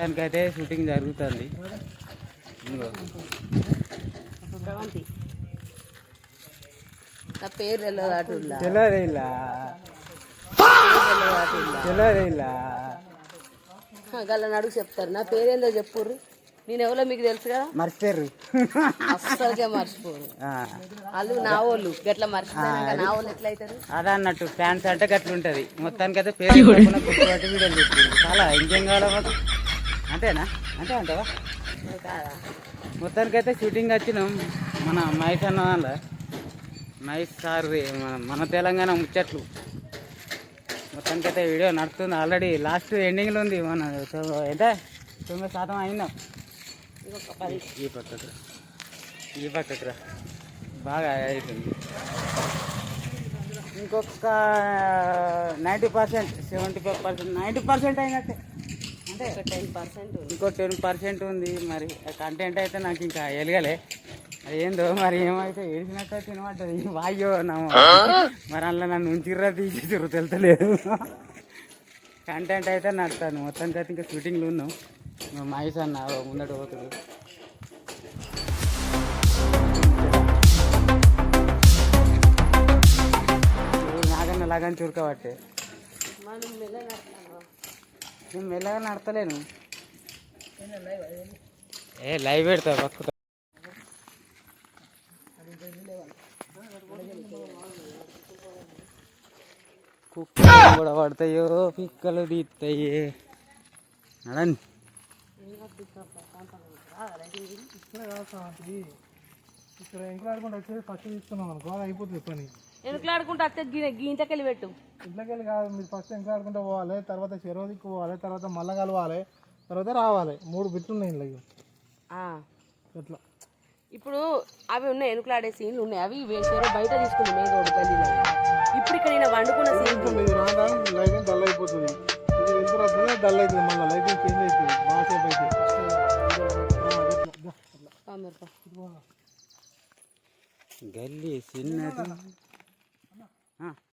దానికైతే షూటింగ్ జరుగుతుంది. నా పేరు తెలియదు గల్ల అడుగు చెప్తారు. నా పేరేందో చెప్పుర్రు. నేను ఎవరో మీకు తెలుసు కదా. మర్చిపోయారు, అస్సలుగా మర్చిపోరు వాళ్ళు. నా వాళ్ళు గట్లా మర్చిపోయాక నా వాళ్ళు ఎట్లా అవుతారు? అదే అన్నట్టు ఫ్యాన్స్ అంటే గట్ల ఉంటుంది. మొత్తానికైతే పేరు గుర్తుపట్టి వీడియోలు చెప్తుంది. చాలా ఇంకేం కావాలా మాకు? అంతేనా? అంతే అంటావా? మొత్తానికైతే షూటింగ్ వచ్చినాం మన మహేష్ అన్న వాళ్ళ. మహేష్ సార్ మన తెలంగాణ ముచ్చట్లు. మొత్తానికైతే వీడియో నడుస్తుంది. ఆల్రెడీ లాస్ట్ ఎండింగ్లో ఉంది. మన అయితే 90% అయినాం. ఈ పక్కకు రా, బాగా అవుతుంది. ఇంకొక 90%, 75%, 90% అయినట్టే. అంటే 10%. ఇంకో 10% ఉంది. మరి కంటెంట్ అయితే నాకు ఇంకా ఎలగలే. అది ఏందో మరి ఏమైతే వేసినట్టు తినమంటది. వాయ్యో మరి అందులో నన్ను ఉంచిర్రా తీసేసారు తెలుతలేదు. కంటెంట్ అయితే నడుతాను. మొత్తానికి అయితే ఇంకా షూటింగ్లు ఉన్నాం. మహేష్ అన్న ముందట పోతుంది. నాకన్నా లాగానే చురకబట్టే నేను మెల్లగా నడతలేను. లైవ్ పెడతా పక్క. కుక్కలు కూడా పడతాయో, పిక్కలు తీస్తాయి. నడండి. ఇక్కడ ఎంకలాడుకుంటూ వచ్చేది ఫస్ట్ తీసుకున్నాం అనుకో, అయిపోతుంది పని. వెనుకలాడుకుంటూ వస్తే గీంతకెళ్ళి పెట్టు. ఇంట్లోకెళ్ళి కాదు, మీరు ఫస్ట్ ఎంకలాడుకుంటూ పోవాలి, తర్వాత చెరువుదిక్కు పోవాలి, తర్వాత మళ్ళా కలవాలి, తర్వాత రావాలి. 3 బిట్లు ఉన్నాయి ఇంట్లో. ఎట్లా ఇప్పుడు అవి ఉన్నాయి, వెనుకలాడే సీన్లు ఉన్నాయి. అవి వేసారు బయట తీసుకుంది మెయిన్ రోడ్డు గల్లీలో. ఇప్పుడు ఇక్కడ నేను వండుకున్న సీన్ లైటింగ్ డల్ అయిపోతుంది. ఇది ఎంత వస్తుంది డల్ అవుతుంది, మళ్ళీ లైటింగ్ చేంజ్ అవుతుంది. బాగా సేపు అవుతుంది. గల్లీ చిన్నది.